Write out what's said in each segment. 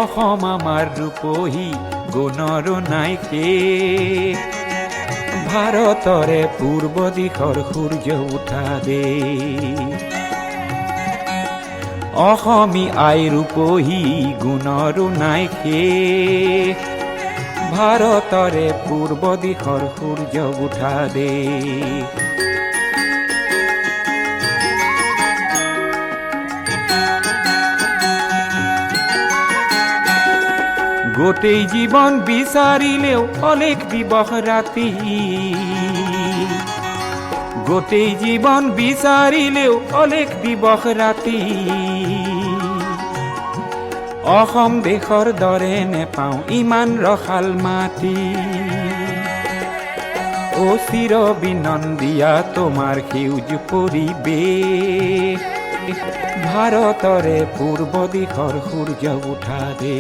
অসম আমাৰ ৰূপহী গুণৰ নাইকে ভাৰতৰে পূৰ্ব দিশৰ সূৰ্য উঠা দে অসমী আই ৰূপহী গুণৰ নাইকে ভাৰতৰে পূৰ্ব দিশৰ সূৰ্য উঠা দে গোটেই জীৱন বিচাৰিলেও অলেখ দিবস ৰাতি গোটেই জীৱন বিচাৰিলেও অলেখ দিবস ৰাতি অসম দেশৰ দৰে নেপাওঁ ইমান ৰসাল মাটি অ চিৰ বিনন্দিয়া তোমাৰ সেউজ পৰিৱেশ ভাৰতৰে পূৰ্ব দিশৰ সূৰ্য উঠা দে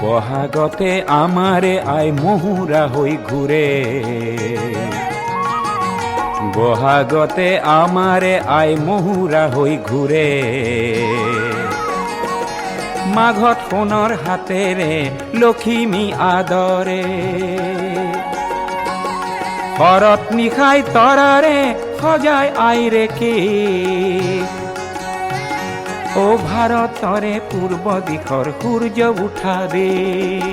বহাগতে আমাৰে আই মহুৰা হৈ ঘূৰে বহাগতে আমাৰে আই মহুৰা হৈ ঘূৰে মাঘত সোণৰ হাতেৰে লখিমী আদৰে শৰত নিশাই তৰাৰে সজাই আইৰেকে ও ভাৰতৰে পূৰ্ব দিশৰ সূৰ্য উঠা দে